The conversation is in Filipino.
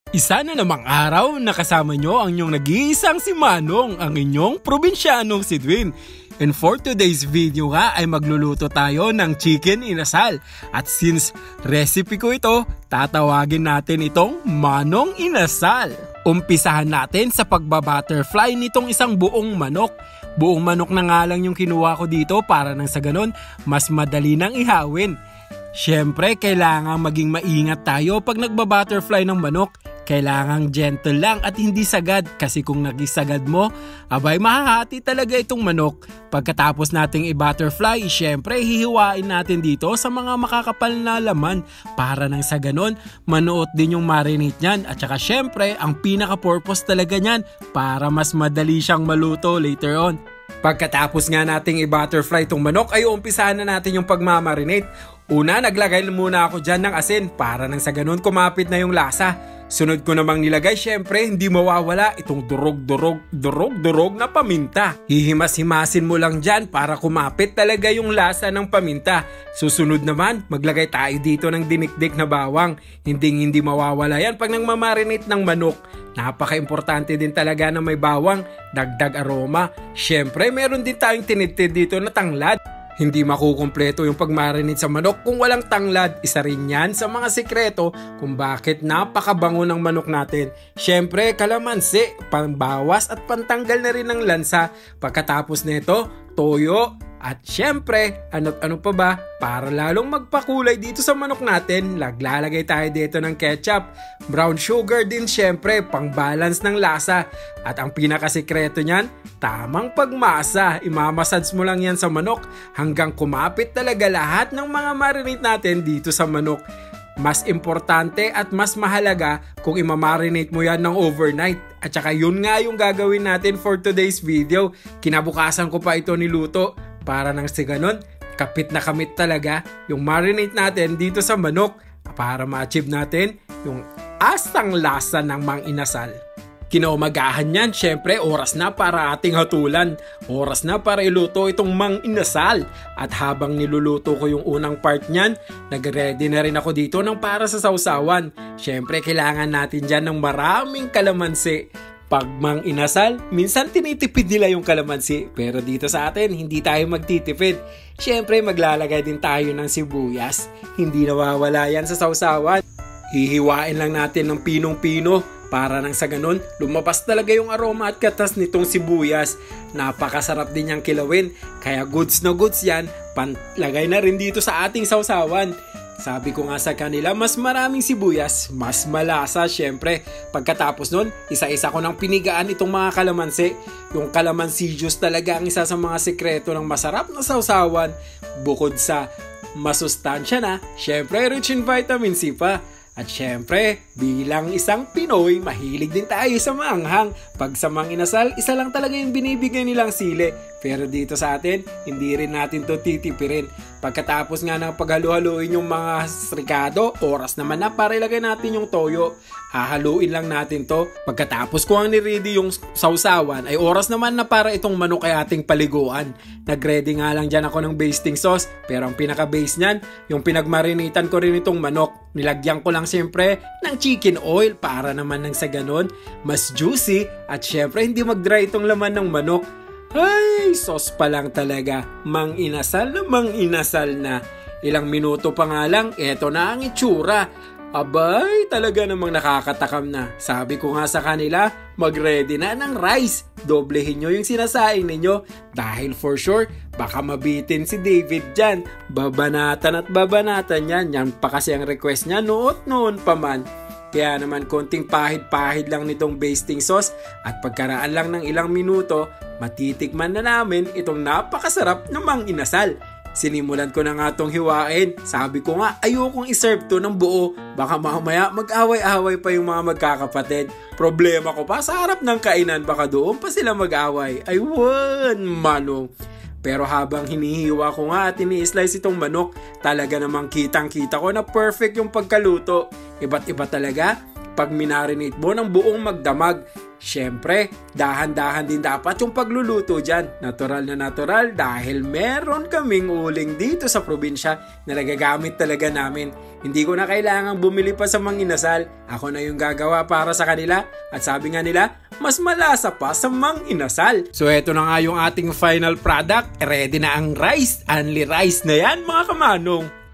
Isa na namang araw na kasama nyo ang inyong nag-iisang si Manong, ang inyong probinsyanong si Dwayne. And for today's video nga ay magluluto tayo ng chicken inasal. At since recipe ko ito, tatawagin natin itong Manong Inasal. Umpisahan natin sa pagbabutterfly nitong isang buong manok. Buong manok na nga lang yung kinuha ko dito para nang sa ganon mas madali nang ihawin. Siyempre, kailangan maging maingat tayo pag nagbabutterfly ng manok. Kailangang gentle lang at hindi sagad kasi kung nagisagad mo, abay mahahati talaga itong manok. Pagkatapos nating i-butterfly, syempre hihiwain natin dito sa mga makakapal na laman para nang sa ganon, manuot din yung marinate niyan. At saka syempre, ang pinaka-purpose talaga niyan para mas madali siyang maluto later on. Pagkatapos nga nating i-butterfly itong manok ay umpisahan na natin yung pagmamarinate. Una, naglagay muna ako dyan ng asin para nang sa ganon kumapit na yung lasa. Sunod ko namang nilagay, syempre hindi mawawala itong durog na paminta. Hihimas-himasin mo lang dyan para kumapit talaga yung lasa ng paminta. Susunod naman, maglagay tayo dito ng dinikdik na bawang. Hindi mawawala yan pag nangmamarinate ng manok. Napaka-importante din talaga na may bawang, dagdag aroma. Syempre, meron din tayong tinitid dito na tanglad. Hindi makukumpleto yung pagmarinate sa manok kung walang tanglad. Isa rin yan sa mga sikreto kung bakit napakabango ng manok natin. Siyempre, kalamansi, pambawas at pantanggal na rin ng lansa. Pagkatapos nito, toyo. At syempre, ano pa ba? Para lalong magpakulay dito sa manok natin, naglalagay tayo dito ng ketchup. Brown sugar din syempre, pang balance ng lasa. At ang pinakasikreto niyan, tamang pagmasa. Imamassage mo lang yan sa manok hanggang kumapit talaga lahat ng mga marinate natin dito sa manok. Mas importante at mas mahalaga kung imamarinate mo yan ng overnight. At saka yun nga yung gagawin natin for today's video. Kinabukasan ko pa ito niluto. Para nang si ganon, kapit na kamit talaga yung marinate natin dito sa manok para ma-achieve natin yung asang lasa ng Mang Inasal. Kinaumagahan yan, syempre oras na para ating hatulan. Oras na para iluto itong Mang Inasal. At habang niluluto ko yung unang part niyan, nag-ready na rin ako dito ng para sa sausawan. Syempre kailangan natin dyan ng maraming kalamansi. Pag Mang Inasal, minsan tinitipid nila yung kalamansi. Pero dito sa atin, hindi tayo magtitipid. Siyempre, maglalagay din tayo ng sibuyas. Hindi nawawala yan sa sausawan. Hihiwain lang natin ng pinong-pino para nang sa ganun, lumabas talaga yung aroma at katas nitong sibuyas. Napakasarap din niyang kilawin. Kaya goods na goods yan, panlagay na rin dito sa ating sausawan. Sabi ko nga sa kanila, mas maraming sibuyas, mas malasa syempre. Pagkatapos nun, isa-isa ko nang pinigaan itong mga kalamansi. Yung kalamansi juice talaga ang isa sa mga sikreto ng masarap na sausawan. Bukod sa masustansya na, syempre rich in vitamin C pa. At syempre, bilang isang Pinoy, mahilig din tayo sa maanghang. Pag sa Mang Inasal, isa lang talaga yung binibigay nilang sili. Pero dito sa atin, hindi rin natin to titipirin. Pagkatapos nga ng paghalu-haluin yung mga ricado, oras naman na para ilagay natin yung toyo. Hahaluin lang natin to. Pagkatapos ko ang niready yung sausawan, ay oras naman na para itong manok ay ating paliguan. Nagready nga lang dyan ako ng basting sauce, pero ang pinaka-base nyan, yung pinagmarinitan ko rin itong manok. Nilagyan ko lang siyempre ng chicken oil para naman nang sa ganon, mas juicy at siyempre hindi mag-dry itong laman ng manok. Ay, sauce pa lang talaga. Mang Inasal na Mang Inasal na. Ilang minuto pa nga lang, eto na ang itsura. Abay, talaga namang nakakatakam na. Sabi ko nga sa kanila, mag-ready na ng rice. Doblehin nyo yung sinasaing ninyo. Dahil for sure, baka mabitin si David dyan. Babanatan at babanatan yan. Yan pa kasi ang request niya noon pa man. Kaya naman konting pahid-pahid lang nitong basting sauce. At pagkaraan lang ng ilang minuto, matitikman na namin itong napakasarap na Mang Inasal. Sinimulan ko na nga itong hiwain. Sabi ko nga, ayokong iserve to ng buo. Baka mamaya mag-away-away pa yung mga magkakapatid. Problema ko pa sa harap ng kainan, baka doon pa sila mag-away. Aywan, Manong. Pero habang hinihiwa ko nga at ini-slice itong manok, talaga namang kitang-kita ko na perfect yung pagkaluto. Iba't iba talaga pag minarinate mo ng buong magdamag. Siyempre, dahan-dahan din dapat yung pagluluto dyan. Natural na natural dahil meron kaming uling dito sa probinsya na nagagamit talaga namin. Hindi ko na kailangang bumili pa sa Mang Inasal. Ako na yung gagawa para sa kanila at sabi nga nila, mas malasa pa sa Mang Inasal. So eto na nga yung ating final product. Ready na ang rice. Only rice na yan mga kamanong.